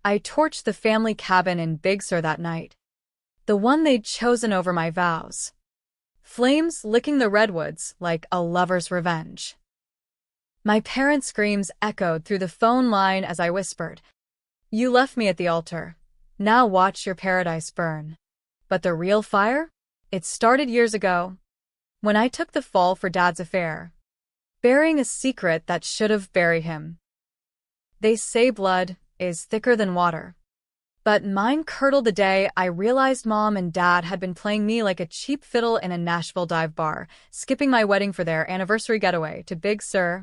I torched the family cabin in Big Sur that night, the one they'd chosen over my vows. Flames licking the redwoods like a lover's revenge. My parents' screams echoed through the phone line as I whispered, "You left me at the altar. Now watch your paradise burn." But the real fire? It started years ago, when I took the fall for Dad's affair, burying a secret that should have buried him. They say blood is thicker than water. But mine curdled the day I realized Mom and Dad had been playing me like a cheap fiddle in a Nashville dive bar, skipping my wedding for their anniversary getaway to Big Sur,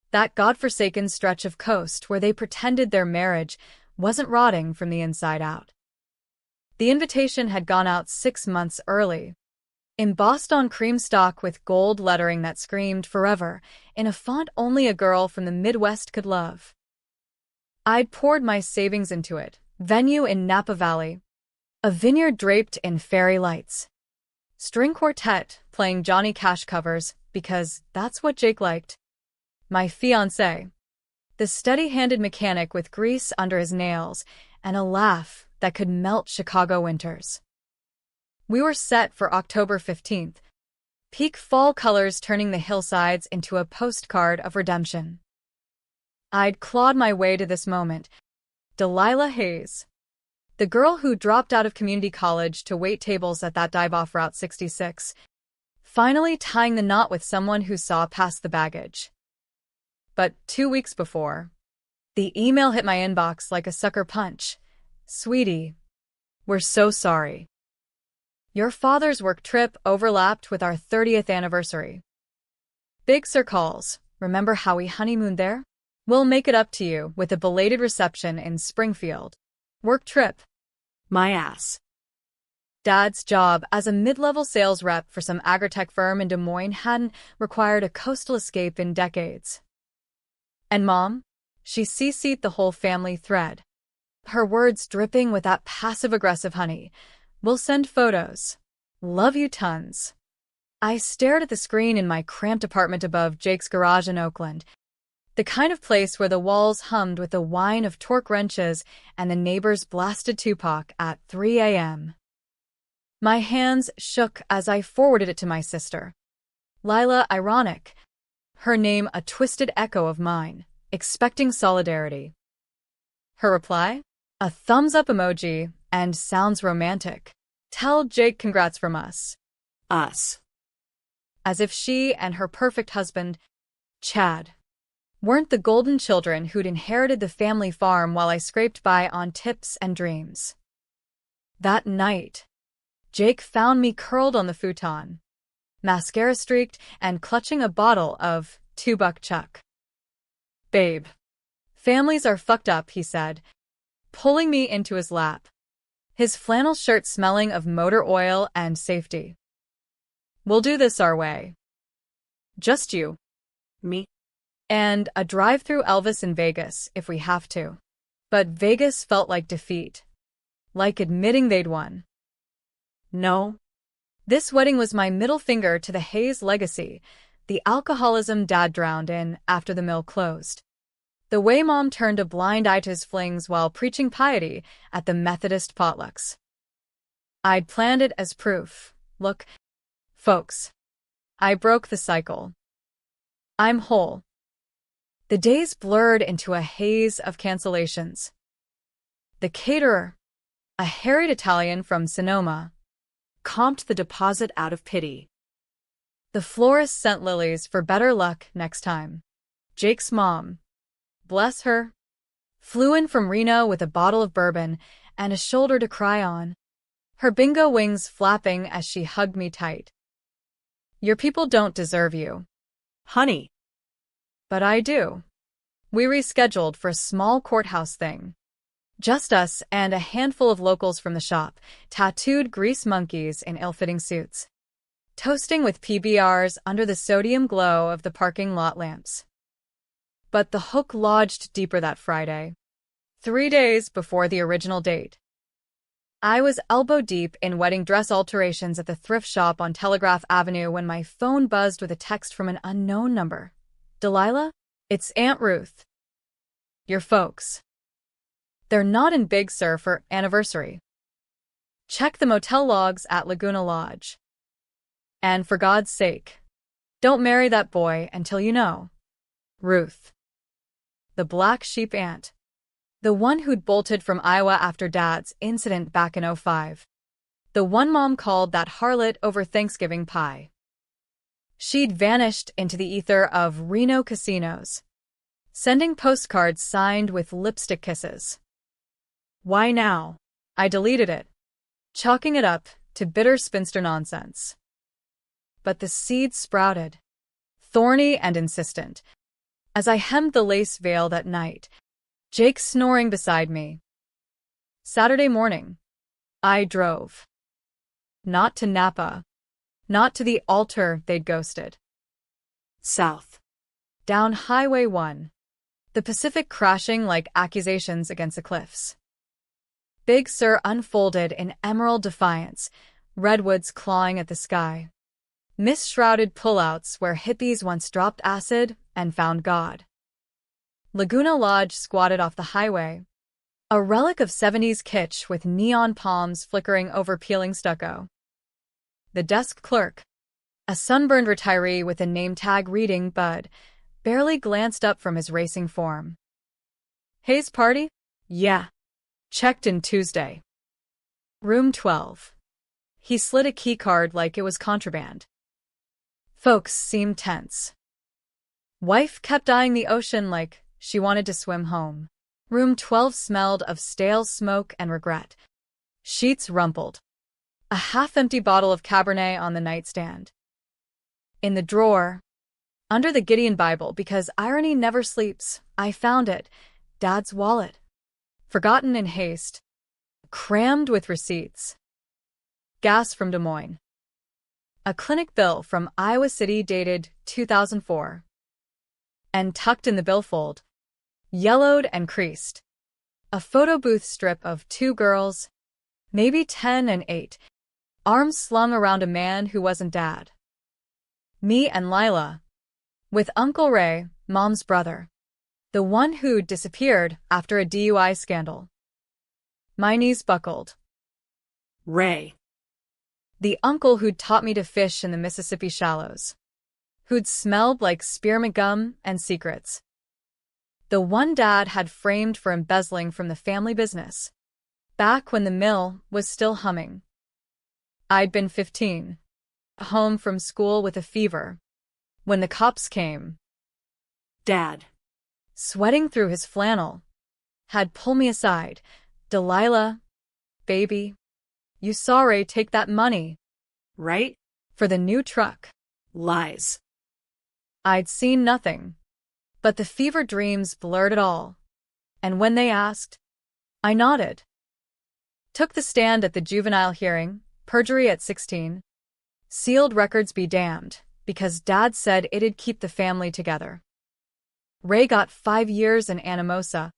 that godforsaken stretch of coast where they pretended their marriage wasn't rotting from the inside out. The invitation had gone out 6 months early, embossed on cream stock with gold lettering that screamed forever in a font only a girl from the Midwest could love. I'd poured my savings into it. Venue in Napa Valley, a vineyard draped in fairy lights, string quartet playing Johnny Cash covers because that's what Jake liked, my fiancé, the steady-handed mechanic with grease under his nails and a laugh that could melt Chicago winters. We were set for October 15th, peak fall colors turning the hillsides into a postcard of redemption. I'd clawed my way to this moment. Delilah Hayes, the girl who dropped out of community college to wait tables at that dive off Route 66, finally tying the knot with someone who saw past the baggage. But 2 weeks before, the email hit my inbox like a sucker punch. "Sweetie, we're so sorry. Your father's work trip overlapped with our 30th anniversary. Big Sur calls. Remember how we honeymooned there? We'll make it up to you with a belated reception in Springfield. Work trip." My ass. Dad's job as a mid-level sales rep for some agritech firm in Des Moines hadn't required a coastal escape in decades. And Mom? She CC'd the whole family thread, her words dripping with that passive-aggressive honey. "We'll send photos. Love you tons." I stared at the screen in my cramped apartment above Jake's garage in Oakland, the kind of place where the walls hummed with the whine of torque wrenches and the neighbors blasted Tupac at 3 a.m. My hands shook as I forwarded it to my sister. Lila, ironic, her name a twisted echo of mine, expecting solidarity. Her reply? A thumbs-up emoji and sounds romantic. "Tell Jake congrats from us." Us. As if she and her perfect husband, Chad, weren't the golden children who'd inherited the family farm while I scraped by on tips and dreams. That night, Jake found me curled on the futon, mascara-streaked and clutching a bottle of $2 Chuck. "Babe, families are fucked up," he said, pulling me into his lap, his flannel shirt smelling of motor oil and safety. "We'll do this our way. Just you, me, and a drive-through Elvis in Vegas if we have to." But Vegas felt like defeat, like admitting they'd won. No. This wedding was my middle finger to the Hayes legacy, the alcoholism Dad drowned in after the mill closed, the way Mom turned a blind eye to his flings while preaching piety at the Methodist potlucks. I'd planned it as proof. Look, folks, I broke the cycle. I'm whole. The days blurred into a haze of cancellations. The caterer, a harried Italian from Sonoma, comped the deposit out of pity. The florist sent lilies for better luck next time. Jake's mom, bless her, flew in from Reno with a bottle of bourbon and a shoulder to cry on, her bingo wings flapping as she hugged me tight. "Your people don't deserve you, honey." But I do. We rescheduled for a small courthouse thing. Just us and a handful of locals from the shop, tattooed grease monkeys in ill-fitting suits, toasting with PBRs under the sodium glow of the parking lot lamps. But the hook lodged deeper that Friday, 3 days before the original date. I was elbow-deep in wedding dress alterations at the thrift shop on Telegraph Avenue when my phone buzzed with a text from an unknown number. "Delilah? It's Aunt Ruth. Your folks." They're not in Big Sur for anniversary. Check the motel logs at Laguna Lodge. And for God's sake, don't marry that boy until you know. Ruth. The black sheep aunt. The one who'd bolted from Iowa after Dad's incident back in '05. The one Mom called that harlot over Thanksgiving pie. She'd vanished into the ether of Reno casinos, sending postcards signed with lipstick kisses. Why now? I deleted it, chalking it up to bitter spinster nonsense. But the seed sprouted, thorny and insistent, as I hemmed the lace veil that night, Jake snoring beside me. Saturday morning, I drove. Not to Napa, not to the altar they'd ghosted. South. Down Highway 1, the Pacific crashing like accusations against the cliffs. Big Sur unfolded in emerald defiance, redwoods clawing at the sky. Mist-shrouded pullouts where hippies once dropped acid and found God. Laguna Lodge squatted off the highway, a relic of '70s kitsch with neon palms flickering over peeling stucco. The desk clerk, a sunburned retiree with a name tag reading Bud, barely glanced up from his racing form. Hayes party? Yeah. Checked in Tuesday. Room 12. He slid a keycard like it was contraband. Folks seemed tense. Wife kept eyeing the ocean like she wanted to swim home. Room 12 smelled of stale smoke and regret. Sheets rumpled. A half-empty bottle of Cabernet on the nightstand. In the drawer, under the Gideon Bible, because irony never sleeps, I found it. Dad's wallet. Forgotten in haste. Crammed with receipts. Gas from Des Moines. A clinic bill from Iowa City dated 2004. And tucked in the billfold, yellowed and creased, a photo booth strip of two girls, maybe 10 and 8, arms slung around a man who wasn't Dad. Me and Lila, with Uncle Ray, Mom's brother, the one who'd disappeared after a DUI scandal. My knees buckled. Ray. The uncle who'd taught me to fish in the Mississippi shallows, who'd smelled like spearmint gum and secrets. The one Dad had framed for embezzling from the family business, back when the mill was still humming. I'd been 15, home from school with a fever, when the cops came. Dad, sweating through his flannel, had pulled me aside. Delilah, baby, you saw Ray take that money, right? For the new truck. Lies. I'd seen nothing, but the fever dreams blurred it all. And when they asked, I nodded. Took the stand at the juvenile hearing, perjury at 16. Sealed records be damned, because Dad said it'd keep the family together. Ray got 5 years in Anamosa,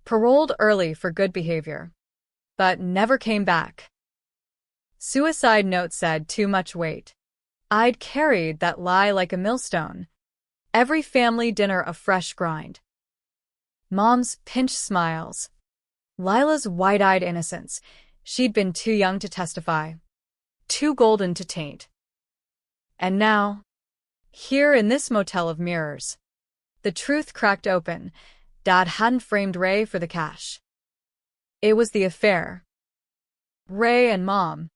paroled early for good behavior, but never came back. Suicide note said too much weight. I'd carried that lie like a millstone. Every family dinner a fresh grind. Mom's pinched smiles. Lila's wide-eyed innocence. She'd been too young to testify. Too golden to taint. And now, here in this motel of mirrors, the truth cracked open. Dad hadn't framed Ray for the cash. It was the affair. Ray and Mom,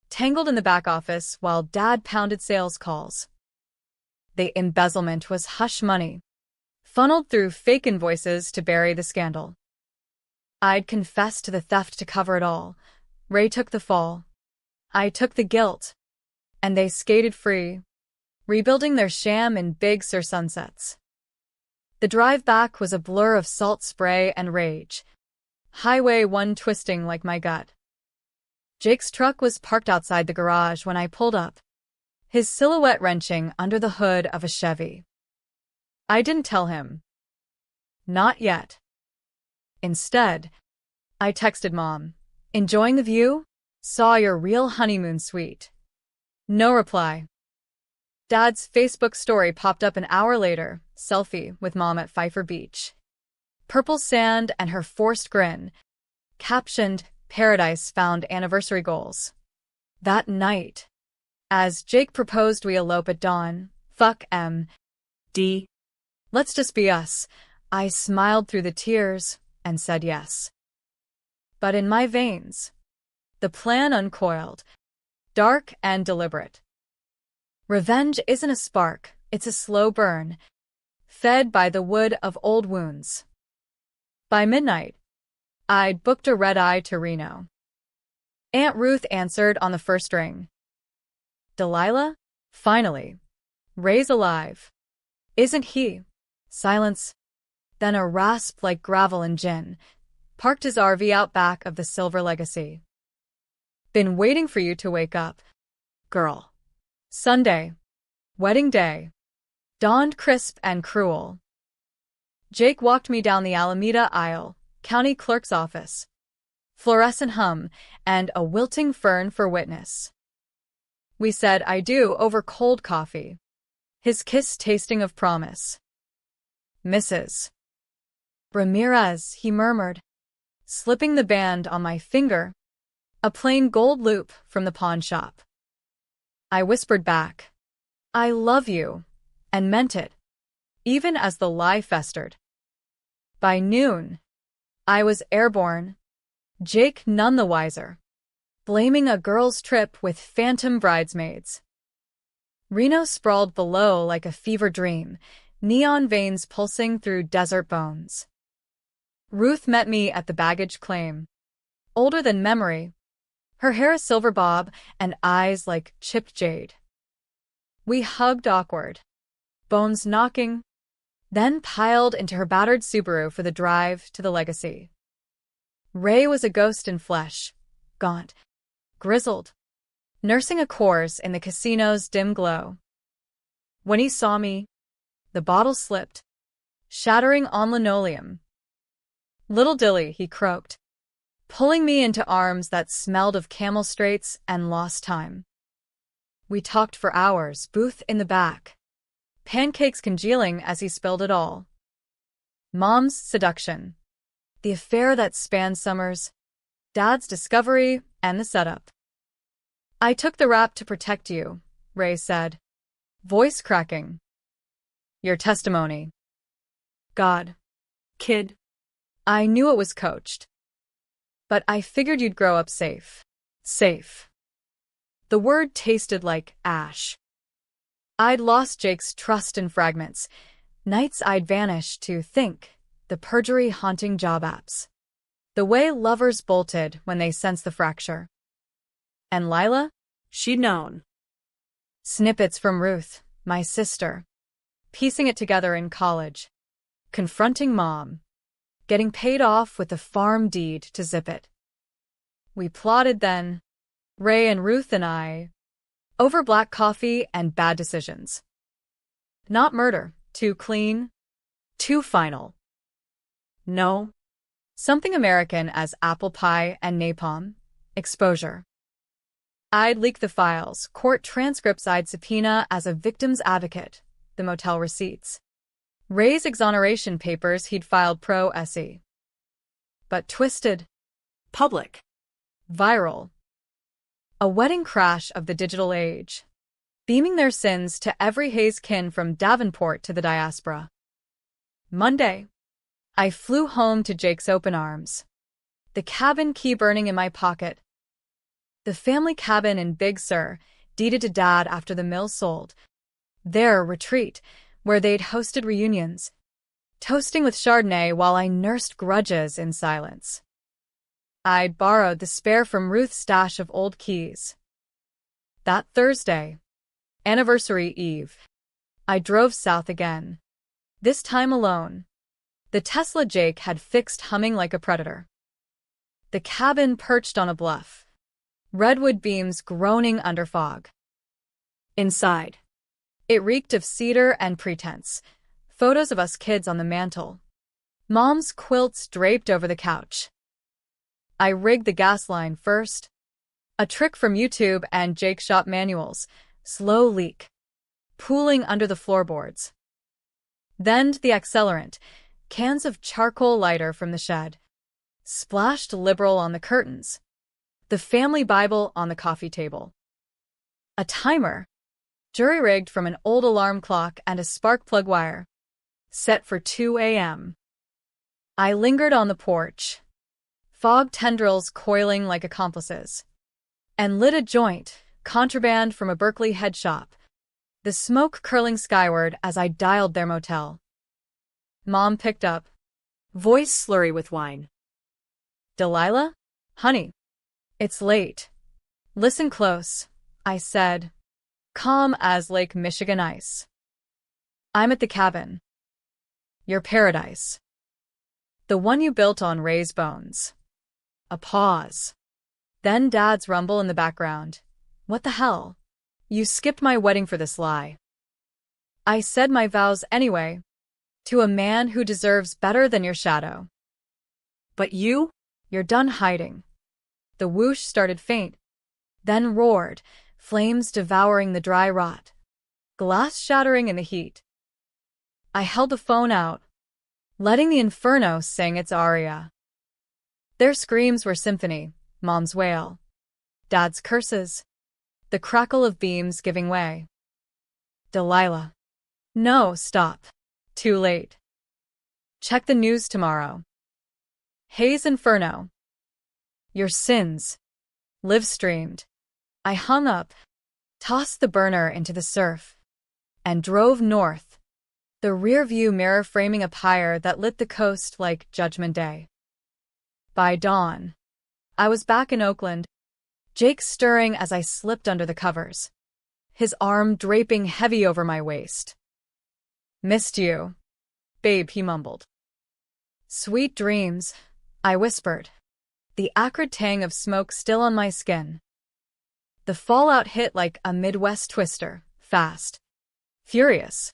tangled in the back office while Dad pounded sales calls. The embezzlement was hush money, funneled through fake invoices to bury the scandal. I'd confessed to the theft to cover it all. Ray took the fall. I took the guilt. And they skated free, rebuilding their sham in Big Sur sunsets. The drive back was a blur of salt spray and rage. Highway 1 twisting like my gut. Jake's truck was parked outside the garage when I pulled up, his silhouette wrenching under the hood of a Chevy. I didn't tell him. Not yet. Instead, I texted Mom, enjoying the view? Saw your real honeymoon suite. No reply. Dad's Facebook story popped up an hour later, selfie with Mom at Pfeiffer Beach. purple sand and her forced grin, captioned, "Paradise found anniversary goals." That night, as Jake proposed we elope at dawn, fuck M.D. Let's just be us. I smiled through the tears and said yes. But in my veins, the plan uncoiled, dark and deliberate. Revenge isn't a spark, it's a slow burn, fed by the wood of old wounds. By midnight, I'd booked a red-eye to Reno. Aunt Ruth answered on the first ring. "Delilah? Finally. Ray's alive. Isn't he?" Silence. Then a rasp like gravel and gin. "Parked his RV out back of the Silver Legacy. Been waiting for you to wake up, girl." Sunday. Wedding day. Dawned crisp and cruel. Jake walked me down the Alameda aisle, county clerk's office. Fluorescent hum, and a wilting fern for witness. We said "I do" over cold coffee. His kiss tasting of promise. "Mrs. Ramirez," he murmured, slipping the band on my finger, a plain gold loop from the pawn shop. I whispered back, "I love you," and meant it, even as the lie festered. By noon, I was airborne, Jake none the wiser, blaming a girl's trip with phantom bridesmaids. Reno sprawled below like a fever dream, neon veins pulsing through desert bones. Ruth met me at the baggage claim. Older than memory, her hair a silver bob and eyes like chipped jade. We hugged awkward, bones knocking, then piled into her battered Subaru for the drive to the Legacy. Ray was a ghost in flesh, gaunt, grizzled, nursing a course in the casino's dim glow. When he saw me, the bottle slipped, shattering on linoleum. "Little Dilly," he croaked, pulling me into arms that smelled of camel straits and lost time. We talked for hours, Booth in the back, pancakes congealing as he spilled it all. Mom's seduction, the affair that spanned summers, Dad's discovery, and the setup. "I took the rap to protect you," Ray said, voice cracking. "Your testimony." "God, kid." I knew it was coached. But I figured you'd grow up safe. Safe. The word tasted like ash. I'd lost Jake's trust in fragments. Nights I'd vanished to think, the perjury haunting job apps. The way lovers bolted when they sensed the fracture. And Lila? She'd known. Snippets from Ruth, my sister. Piecing it together in college. Confronting Mom. Getting paid off with a farm deed to zip it. We plotted then, Ray and Ruth and I, over black coffee and bad decisions. Not murder, too clean, too final. No. Something American as apple pie and napalm, exposure. I'd leak the files, court transcripts I'd subpoena as a victim's advocate, the motel receipts. Ray's exoneration papers he'd filed pro-SE. But twisted. Public. Viral. A wedding crash of the digital age. Beaming their sins to every Hayes kin from Davenport to the diaspora. Monday. I flew home to Jake's open arms. The cabin key burning in my pocket. The family cabin in Big Sur, deeded to Dad after the mill sold. Their retreat, where they'd hosted reunions, toasting with Chardonnay while I nursed grudges in silence. I'd borrowed the spare from Ruth's stash of old keys. That Thursday, anniversary eve, I drove south again, this time alone. The Tesla Jake had fixed humming like a predator. The cabin perched on a bluff, redwood beams groaning under fog. Inside, it reeked of cedar and pretense, photos of us kids on the mantel, Mom's quilts draped over the couch. I rigged the gas line first, a trick from YouTube and Jake shop manuals, slow leak, pooling under the floorboards. Then the accelerant, Cans of charcoal lighter from the shed. Splashed liberal on the curtains. The family Bible on the coffee table. A timer, jury-rigged from an old alarm clock and a spark plug wire, set for 2 a.m. I lingered on the porch, fog tendrils coiling like accomplices, and lit a joint, contraband from a Berkeley head shop, the smoke curling skyward as I dialed their motel. Mom picked up, voice slurry with wine. Delilah? Honey, it's late. Listen close, I said, calm as Lake Michigan ice. I'm at the cabin. Your paradise. The one you built on Ray's bones. A pause. Then Dad's rumble in the background. What the hell? You skipped my wedding for this lie. I said my vows anyway, to a man who deserves better than your shadow. But you're done hiding. The whoosh started faint, then roared, flames devouring the dry rot, glass shattering in the heat. I held the phone out, letting the inferno sing its aria. Their screams were symphony, Mom's wail, Dad's curses, the crackle of beams giving way. Delilah. No, stop. Too late. Check the news tomorrow. Hayes Inferno. Your sins. Live streamed. I hung up, tossed the burner into the surf, and drove north, the rearview mirror framing a pyre that lit the coast like Judgment Day. By dawn, I was back in Oakland, Jake stirring as I slipped under the covers, his arm draping heavy over my waist. Missed you, babe, he mumbled. Sweet dreams, I whispered, the acrid tang of smoke still on my skin. The fallout hit like a Midwest twister, fast, furious,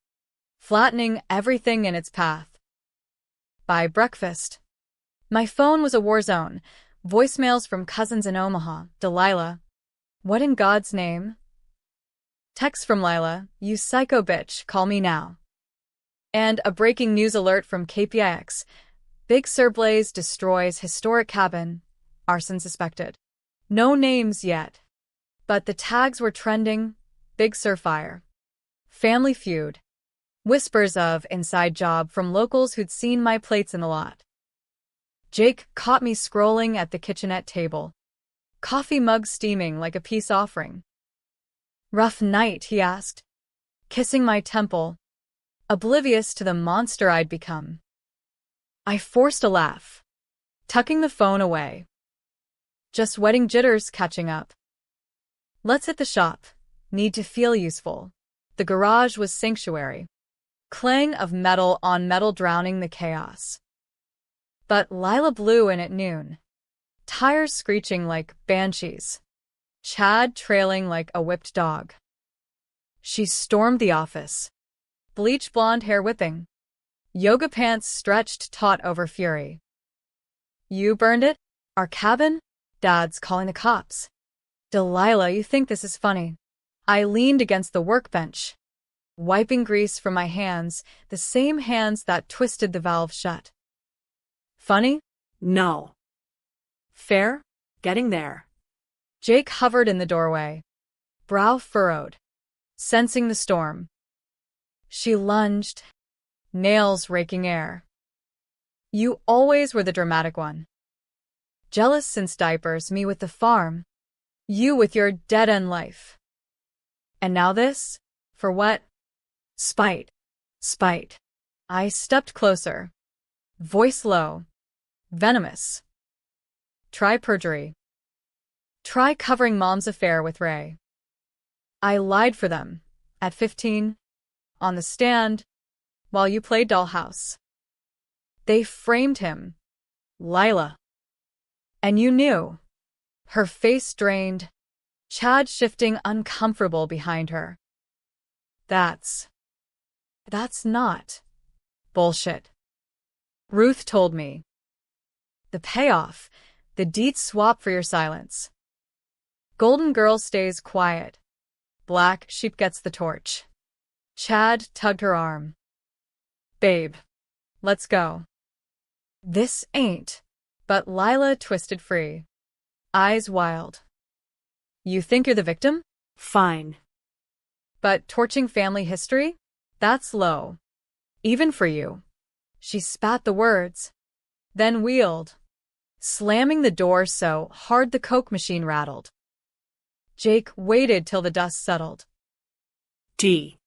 flattening everything in its path. By breakfast, my phone was a war zone, voicemails from cousins in Omaha. Delilah. What in God's name? Text from Lila, you psycho bitch, call me now. And a breaking news alert from KPIX. Big Sur blaze destroys historic cabin. Arson suspected. No names yet. But the tags were trending. Big Sur fire. Family feud. Whispers of inside job from locals who'd seen my plates in the lot. Jake caught me scrolling at the kitchenette table. Coffee mug steaming like a peace offering. Rough night, he asked, kissing my temple, oblivious to the monster I'd become. I forced a laugh, tucking the phone away. Just wedding jitters catching up. Let's hit the shop. Need to feel useful. The garage was sanctuary. Clang of metal on metal drowning the chaos. But Lila blew in at noon. Tires screeching like banshees. Chad trailing like a whipped dog. She stormed the office. Bleach blonde hair whipping. Yoga pants stretched taut over fury. You burned it? Our cabin? Dad's calling the cops. Delilah, you think this is funny? I leaned against the workbench, wiping grease from my hands, the same hands that twisted the valve shut. Funny? No. Fair? Getting there. Jake hovered in the doorway, brow furrowed, sensing the storm. She lunged, nails raking air. You always were the dramatic one. Jealous since diapers, me with the farm. You with your dead-end life. And now this? For what? Spite. Spite. I stepped closer, voice low, venomous. Try perjury. Try covering Mom's affair with Ray. I lied for them, at 15, on the stand, while you played dollhouse. They framed him, Lila. And you knew. Her face drained, Chad shifting uncomfortable behind her. That's not bullshit. Ruth told me. The payoff, the deets swap for your silence. Golden girl stays quiet. Black sheep gets the torch. Chad tugged her arm. Babe, Let's go. This ain't. But Lila twisted free. Eyes wild. You think you're the victim? Fine. But torching family history? That's low. Even for you. She spat the words, then wheeled, slamming the door so hard the Coke machine rattled. Jake waited till the dust settled. D.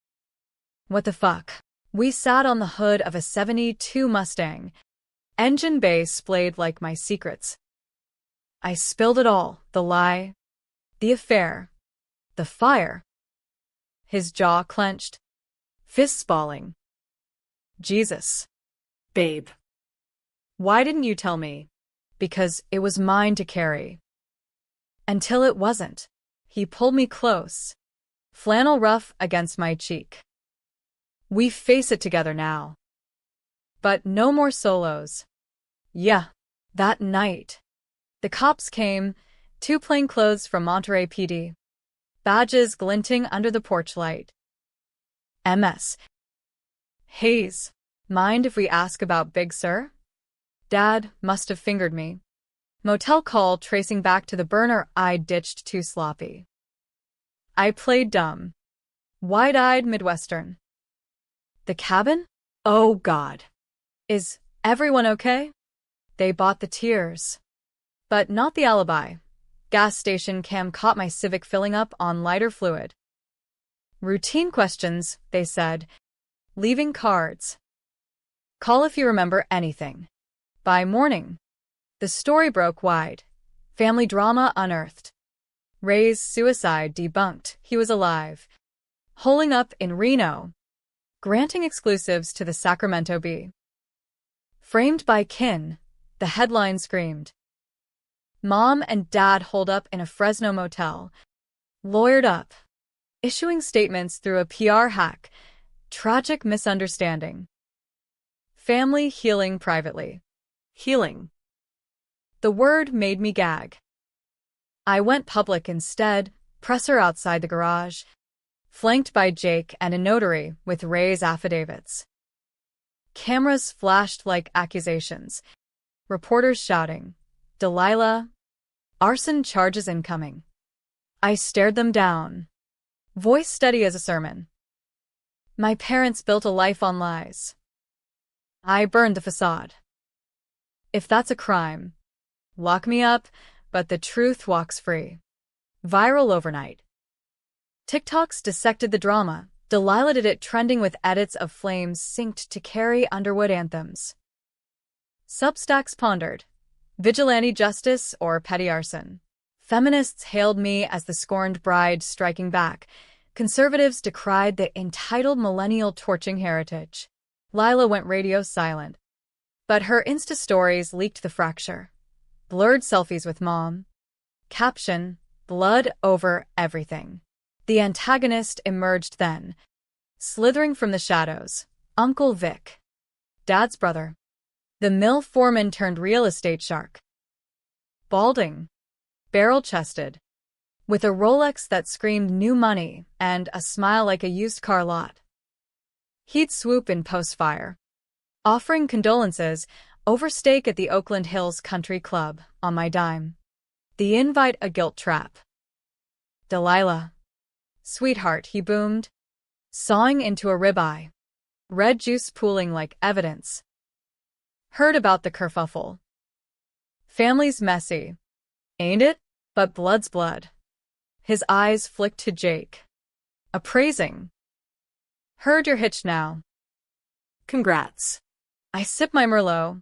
What the fuck? We sat on the hood of a '72 Mustang. Engine bay splayed like my secrets. I spilled it all, the lie, the affair, the fire. His jaw clenched, fists balling. Jesus. Babe. Why didn't you tell me? Because it was mine to carry. Until it wasn't. He pulled me close, flannel rough against my cheek. We face it together now. But no more solos. Yeah, that night. The cops came, 2 plainclothes from Monterey PD. Badges glinting under the porch light. MS. Hayes, mind if we ask about Big Sir? Dad must have fingered me. Motel call tracing back to the burner I ditched too sloppy. I played dumb. Wide-eyed Midwestern. The cabin? Oh God. Is everyone okay? They bought the tears. But not the alibi. Gas station cam caught my Civic filling up on lighter fluid. Routine questions, they said. Leaving cards. Call if you remember anything. By morning, the story broke wide. Family drama unearthed. Ray's suicide debunked. He was alive. Holing up in Reno. Granting exclusives to the Sacramento Bee. Framed by kin, the headline screamed. Mom and Dad holed up in a Fresno motel. Lawyered up. Issuing statements through a PR hack. Tragic misunderstanding. Family healing privately. Healing. The word made me gag. I went public instead, presser outside the garage, flanked by Jake and a notary with Ray's affidavits. Cameras flashed like accusations. Reporters shouting, Delilah, arson charges incoming. I stared them down, voice steady as a sermon. My parents built a life on lies. I burned the facade. If that's a crime, lock me up, but the truth walks free. Viral overnight. TikToks dissected the drama. Delilah did it trending with edits of flames synced to Carrie Underwood anthems. Substacks pondered. Vigilante justice or petty arson? Feminists hailed me as the scorned bride striking back. Conservatives decried the entitled millennial torching heritage. Lila went radio silent. But her Insta stories leaked the fracture. Blurred selfies with mom. Caption, blood over everything. The antagonist emerged then, slithering from the shadows. Uncle Vic. Dad's brother. The mill foreman turned real estate shark. Balding. Barrel-chested. With a Rolex that screamed new money and a smile like a used car lot. He'd swoop in post-fire, offering condolences over steak at the Oakland Hills Country Club on my dime. The invite a guilt trap. Delilah. Sweetheart, he boomed, sawing into a ribeye. Red juice pooling like evidence. Heard about the kerfuffle. Family's messy, ain't it? But blood's blood. His eyes flicked to Jake. Appraising. Heard you're hitched now. Congrats. I sip my Merlot,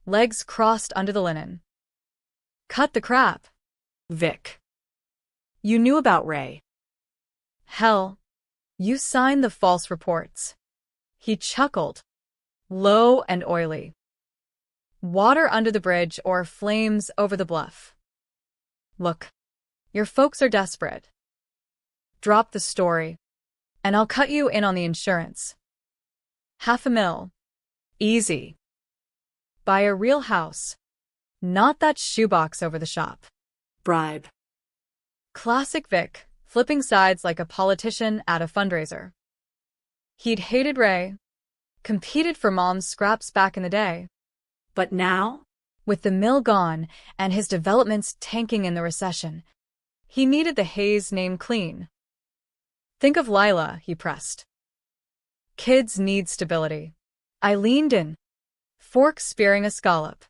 legs crossed under the linen. Cut the crap. Vic. You knew about Ray. Hell, you signed the false reports. He chuckled, low and oily. Water under the bridge or flames over the bluff. Look, your folks are desperate. Drop the story, and I'll cut you in on the insurance. $500,000. Easy. Buy a real house, not that shoebox over the shop. Bribe. Classic Vic, flipping sides like a politician at a fundraiser. He'd hated Ray, Competed for mom's scraps back in the day. But now? With the mill gone and his developments tanking in the recession, he needed the Hayes name clean. Think of Lila, he pressed. Kids need stability. I leaned in, fork spearing a scallop.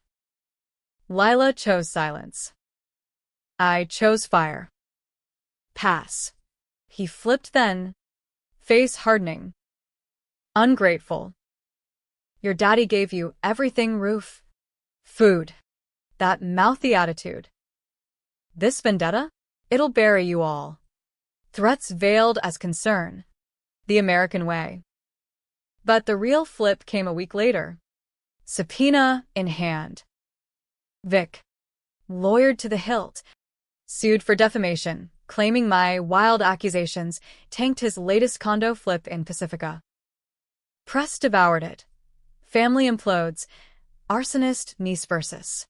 Lila chose silence. I chose fire. Pass. He flipped then, face hardening. Ungrateful. Your daddy gave you everything, Roof. Food. That mouthy attitude. This vendetta? It'll bury you all. Threats veiled as concern. The American way. But the real flip came a week later. Subpoena in hand. Vic, lawyered to the hilt, sued for defamation, claiming my wild accusations tanked his latest condo flip in Pacifica. Press devoured it. Family implodes. Arsonist niece versus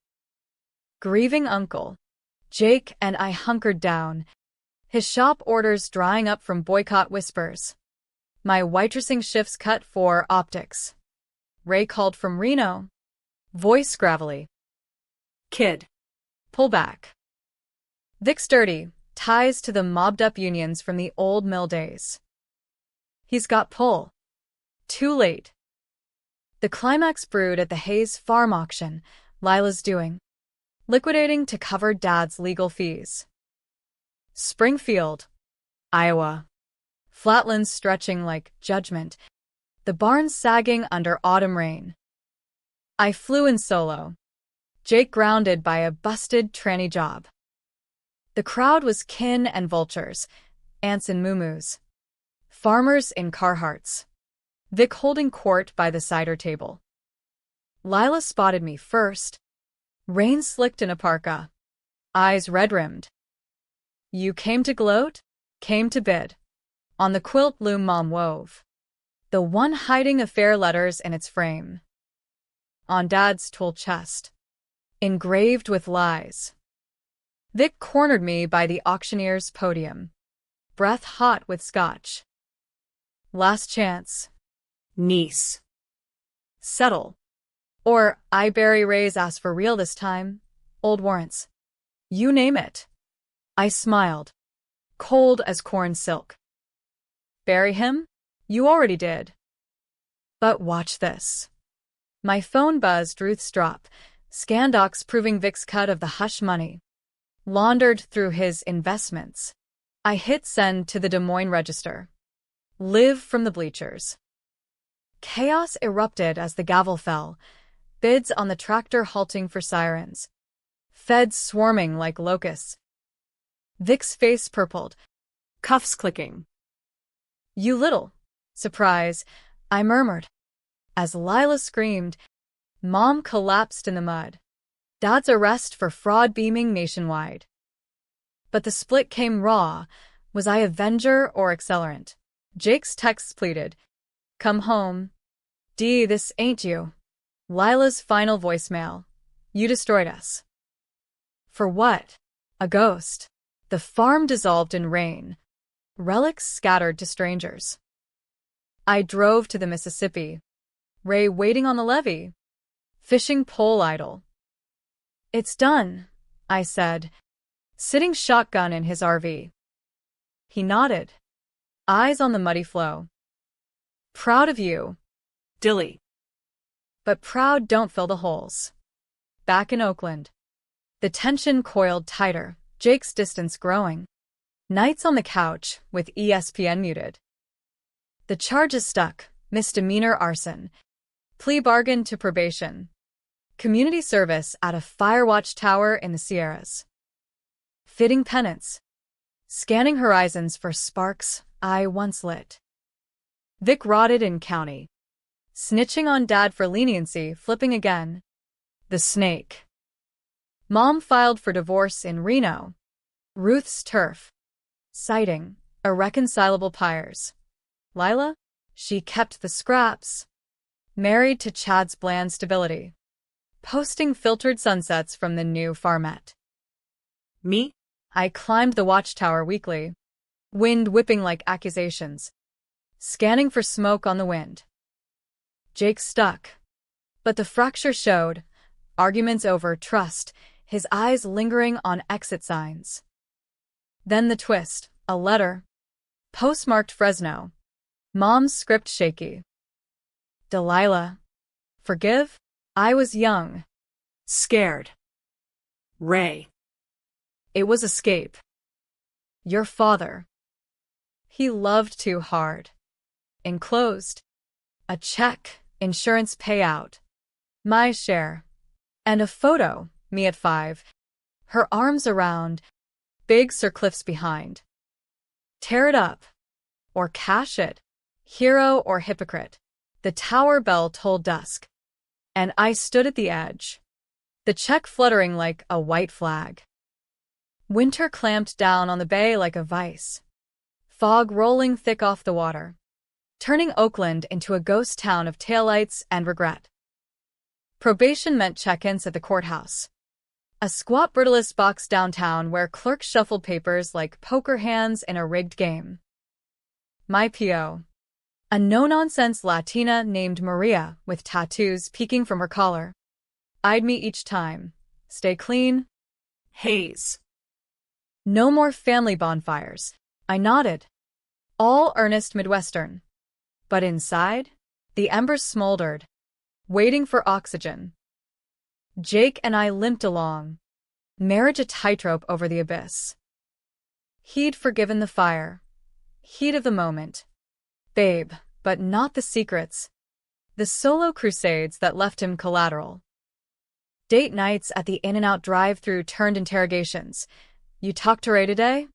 grieving uncle. Jake and I hunkered down, his shop orders drying up from boycott whispers. My waitressing shifts cut for optics. Ray called from Reno. Voice gravelly. Kid. Pull back. Vic's dirty, ties to the mobbed-up unions from the old mill days. He's got pull. Too late. The climax brewed at the Hayes farm auction, Lila's doing. Liquidating to cover Dad's legal fees. Springfield, Iowa. Flatlands stretching like judgment, the barns sagging under autumn rain. I flew in solo. Jake grounded by a busted tranny job. The crowd was kin and vultures, ants in muumuus, farmers in Carhartts. Vic holding court by the cider table. Lila spotted me first. Rain slicked in a parka. Eyes red-rimmed. You came to gloat? Came to bid. On the quilt loom Mom wove. The one hiding affair letters in its frame. On Dad's tool chest. Engraved with lies. Vic cornered me by the auctioneer's podium. Breath hot with scotch. Last chance. Niece. Settle. Or I bury Ray's ass for real this time. Old warrants. You name it. I smiled. Cold as corn silk. Bury him? You already did. But watch this. My phone buzzed Ruth's drop, Scandocs proving Vic's cut of the hush money. Laundered through his investments. I hit send to the Des Moines Register. Live from the bleachers. Chaos erupted as the gavel fell, bids on the tractor halting for sirens. Feds swarming like locusts. Vic's face purpled. Cuffs clicking. You little. Surprise, I murmured. As Lila screamed, Mom collapsed in the mud. Dad's arrest for fraud beaming nationwide. But the split came raw. Was I avenger or accelerant? Jake's texts pleaded. Come home. Dee, this ain't you. Lila's final voicemail. You destroyed us. For what? A ghost. The farm dissolved in rain. Relics scattered to strangers. I drove to the Mississippi. Ray waiting on the levee. Fishing pole idle. It's done, I said, sitting shotgun in his RV. He nodded. Eyes on the muddy flow. Proud of you. Dilly. But proud don't fill the holes. Back in Oakland. The tension coiled tighter, Jake's distance growing. Nights on the couch, with ESPN muted. The charges stuck, misdemeanor arson. Plea bargain to probation. Community service at a firewatch tower in the Sierras. Fitting penance. Scanning horizons for sparks I once lit. Vic rotted in county. Snitching on Dad for leniency, flipping again. The snake. Mom filed for divorce in Reno. Ruth's turf. Citing irreconcilable pyres. Lila? She kept the scraps. Married to Chad's bland stability. Posting filtered sunsets from the new farmette. Me? I climbed the watchtower weekly. Wind whipping like accusations. Scanning for smoke on the wind. Jake stuck. But the fracture showed, arguments over trust, his eyes lingering on exit signs. Then the twist, a letter. Postmarked Fresno. Mom's script shaky. Delilah. Forgive? I was young. Scared. Ray. It was escape. Your father. He loved too hard. Enclosed. A check, insurance payout. My share. And a photo, me at 5. Her arms around. Big Sir Cliff's behind. Tear it up. Or cash it. Hero or hypocrite. The tower bell tolled dusk. And I stood at the edge. The check fluttering like a white flag. Winter clamped down on the bay like a vice. Fog rolling thick off the water, turning Oakland into a ghost town of taillights and regret. Probation meant check-ins at the courthouse. A squat brutalist box downtown where clerks shuffled papers like poker hands in a rigged game. My P.O. A no-nonsense Latina named Maria with tattoos peeking from her collar. Eyed me each time. Stay clean. Haze. No more family bonfires. I nodded. All earnest Midwestern. But inside, the embers smoldered, waiting for oxygen. Jake and I limped along, marriage a tightrope over the abyss. He'd forgiven the fire, heat of the moment. Babe, but not the secrets. The solo crusades that left him collateral. Date nights at the In-N-Out drive-thru turned interrogations. You talked to Ray today?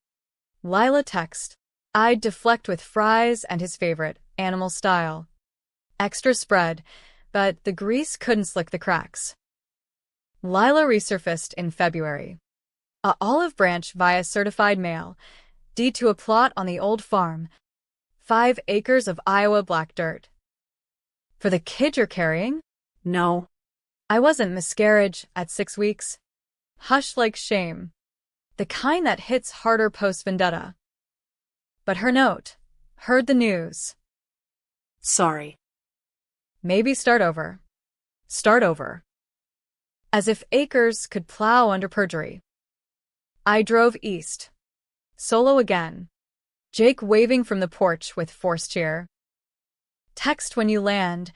Lila text. I'd deflect with fries and his favorite, animal style. Extra spread, but the grease couldn't slick the cracks. Lila resurfaced in February. A olive branch via certified mail, deed to a plot on the old farm. 5 acres of Iowa black dirt. For the kid you're carrying? No. I wasn't. Miscarriage at 6 weeks. Hush like shame. The kind that hits harder post-vendetta. But her note. Heard the news. Sorry. Maybe start over. Start over. As if acres could plow under perjury. I drove east. Solo again. Jake waving from the porch with forced cheer. Text when you land.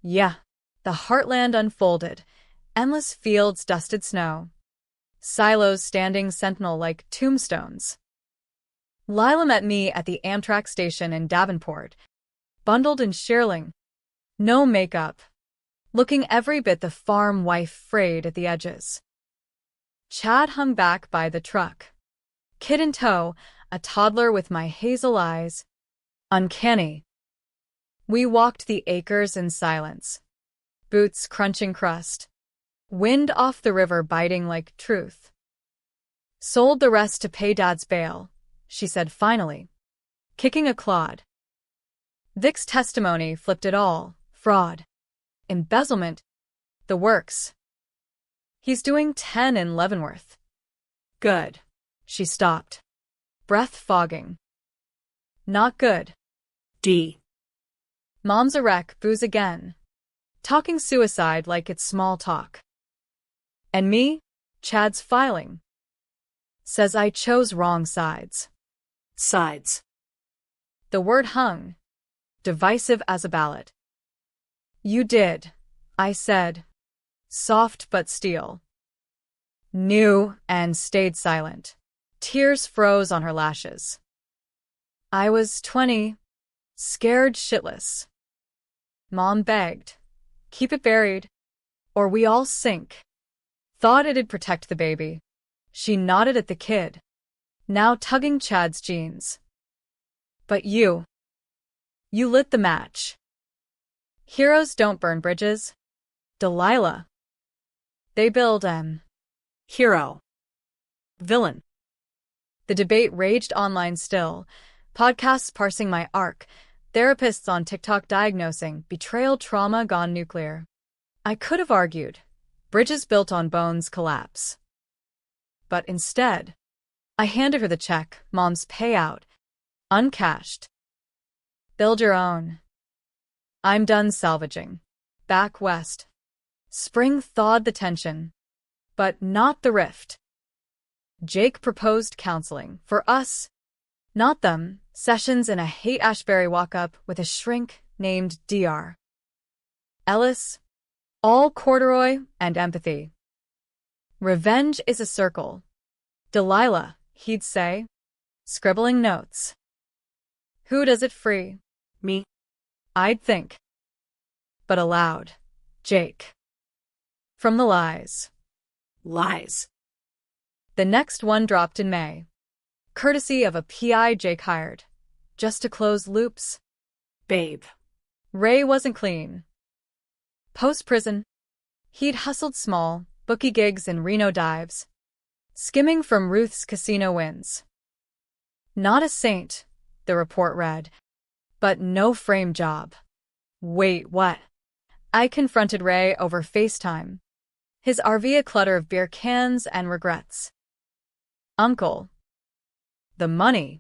Yeah. The heartland unfolded. Endless fields, dusted snow. Silos standing sentinel like tombstones. Lila met me at the Amtrak station in Davenport. Bundled in shearling. No makeup. Looking every bit the farm wife frayed at the edges. Chad hung back by the truck. Kid in tow, a toddler with my hazel eyes. Uncanny. We walked the acres in silence. Boots crunching crust. Wind off the river biting like truth. Sold the rest to pay Dad's bail, she said finally, kicking a clod. Vic's testimony flipped it all. Fraud. Embezzlement. The works. He's doing 10 in Leavenworth. Good. She stopped. Breath fogging. Not good. D. Mom's a wreck, booze again. Talking suicide like it's small talk. And me? Chad's filing. Says I chose wrong sides. Sides. The word hung. Divisive as a ballot. You did, I said. Soft but steel. Knew and stayed silent. Tears froze on her lashes. I was 20. Scared shitless. Mom begged. Keep it buried, or we all sink. Thought it'd protect the baby. She nodded at the kid, now tugging Chad's jeans. But you lit the match. Heroes don't burn bridges. Delilah. They build Hero. Villain. The debate raged online still. Podcasts parsing my arc. Therapists on TikTok diagnosing betrayal trauma gone nuclear. I could have argued, bridges built on bones collapse. But instead, I handed her the check, Mom's payout, uncashed. Build your own. I'm done salvaging. Back west. Spring thawed the tension, but not the rift. Jake proposed counseling for us, not them, sessions in a Haight-Ashbury walk-up with a shrink named Dr. Ellis, all corduroy and empathy. Revenge is a circle. Delilah, he'd say, scribbling notes. Who does it free? Me. I'd think. But aloud, Jake. From the lies. Lies. The next one dropped in May. Courtesy of a PI Jake hired. Just to close loops. Babe. Ray wasn't clean. Post-prison, he'd hustled small, bookie gigs in Reno dives, skimming from Ruth's casino wins. Not a saint, the report read, but no frame job. Wait, what? I confronted Ray over FaceTime, his RV a clutter of beer cans and regrets. Uncle. The money.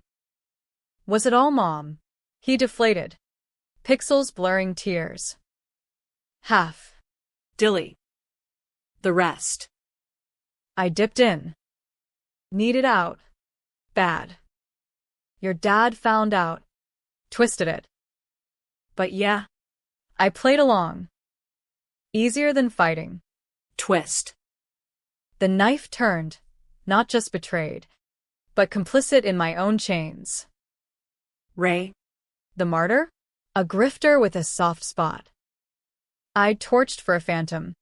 Was it all Mom? He deflated, pixels blurring tears. Half. Dilly. The rest. I dipped in. Needed out. Bad. Your dad found out. Twisted it. But yeah, I played along. Easier than fighting. Twist. The knife turned, not just betrayed, but complicit in my own chains. Ray. The martyr? A grifter with a soft spot. I torched for a phantom.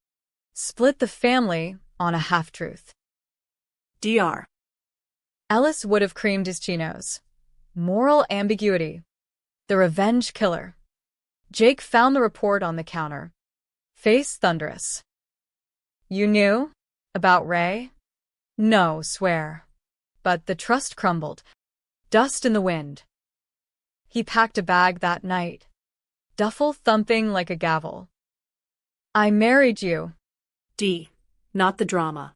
Split the family on a half-truth. Dr. Ellis would have creamed his chinos. Moral ambiguity. The revenge killer. Jake found the report on the counter. Face thunderous. You knew? About Ray? No, swear. But the trust crumbled. Dust in the wind. He packed a bag that night. Duffel thumping like a gavel. I married you. D. Not the drama.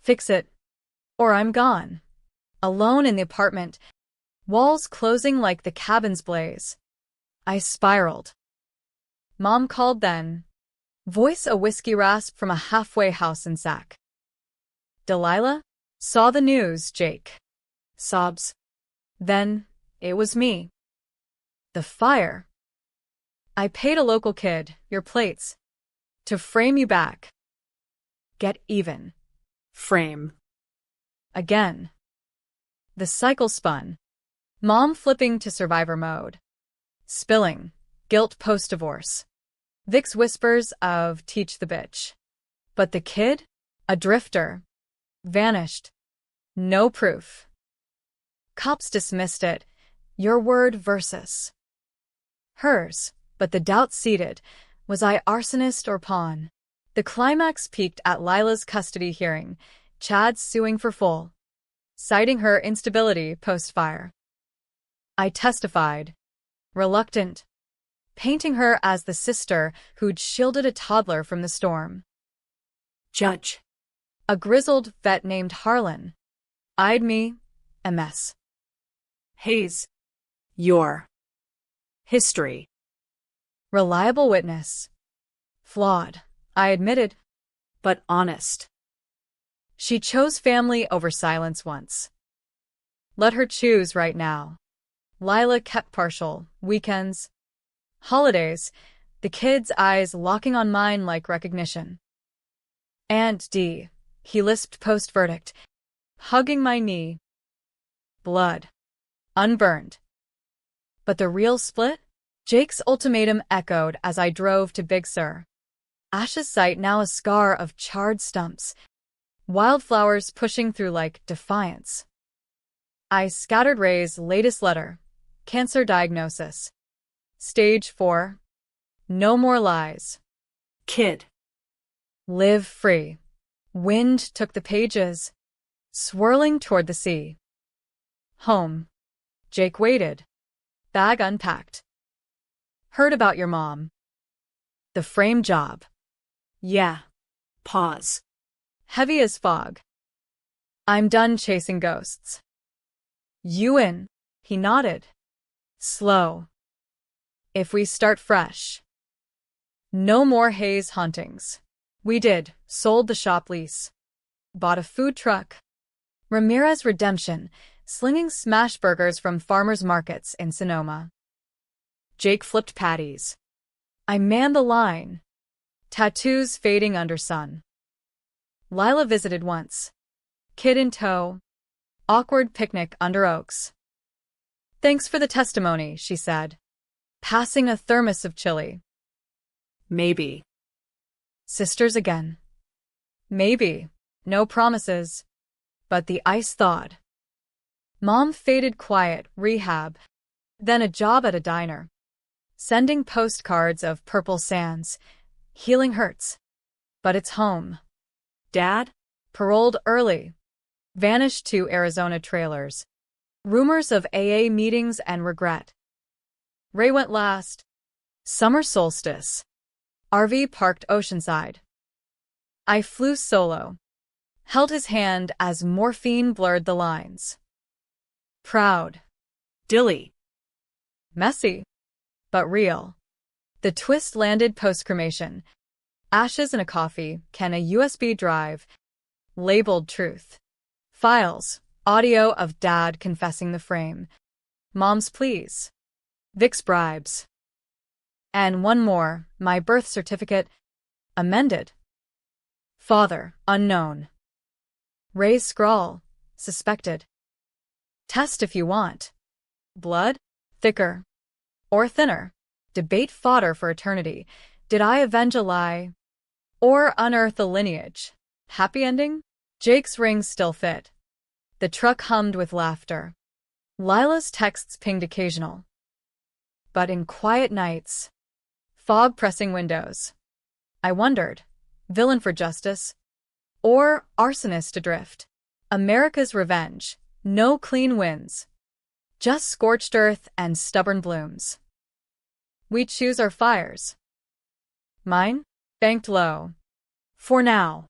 Fix it. Or I'm gone. Alone in the apartment. Walls closing like the cabin's blaze. I spiraled. Mom called then. Voice a whiskey rasp from a halfway house in Sac. Delilah? Saw the news, Jake. Sobs. Then, it was me. The fire. I paid a local kid, your plates, to frame you back. Get even. Frame. Again. The cycle spun. Mom flipping to survivor mode. Spilling. Guilt post-divorce. Vic's whispers of teach the bitch. But the kid? A drifter. Vanished. No proof. Cops dismissed it. Your word versus hers, but the doubt seated. Was I arsonist or pawn? The climax peaked at Lila's custody hearing, Chad suing for full, citing her instability post-fire. I testified, reluctant, painting her as the sister who'd shielded a toddler from the storm. Judge. A grizzled vet named Harlan eyed me, a mess. Hayes. Your history. Reliable witness. Flawed, I admitted. But honest. She chose family over silence once. Let her choose right now. Lila kept partial, weekends, holidays, the kids' eyes locking on mine like recognition. Aunt D, he lisped post-verdict, hugging my knee. Blood. Unburned. But the real split? Jake's ultimatum echoed as I drove to Big Sur. Ash's site now a scar of charred stumps, wildflowers pushing through like defiance. I scattered Ray's latest letter, cancer diagnosis. Stage 4. No more lies. Kid. Live free. Wind took the pages, swirling toward the sea. Home. Jake waited. Bag unpacked. Heard about your mom. The frame job. Yeah. Pause. Heavy as fog. I'm done chasing ghosts. You in? He nodded. Slow. if we start fresh. No more Hayes hauntings. We did, sold the shop lease. Bought a food truck. Ramirez redemption, slinging smash burgers from farmers' markets in Sonoma. Jake flipped patties. I manned the line. Tattoos fading under sun. Lila visited once. Kid in tow. Awkward picnic under oaks. Thanks for the testimony, she said, passing a thermos of chili. Maybe. Sisters again. Maybe. No promises. But the ice thawed. Mom faded quiet, rehab. Then a job at a diner. Sending postcards of purple sands. Healing hurts. But it's home. Dad? Paroled early. Vanished to Arizona trailers. Rumors of AA meetings and regret. Ray went last. Summer solstice. RV parked oceanside. I flew solo. Held his hand as morphine blurred the lines. Proud. Dilly. Messy. But real. The twist landed post-cremation. Ashes in a coffee, can a USB drive. Labeled truth. Files. Audio of Dad confessing the frame. Mom's pleas. Vic's bribes. And one more, my birth certificate. Amended. Father, unknown. Ray's scrawl. Suspected. Test if you want. Blood? Thicker. Or thinner. Debate fodder for eternity. Did I avenge a lie? Or unearth a lineage? Happy ending? Jake's rings still fit. The truck hummed with laughter. Lila's texts pinged occasional. But in quiet nights, fog pressing windows, I wondered, villain for justice? Or arsonist adrift? America's revenge. No clean wins. Just scorched earth and stubborn blooms. We choose our fires. Mine? Banked low. For now.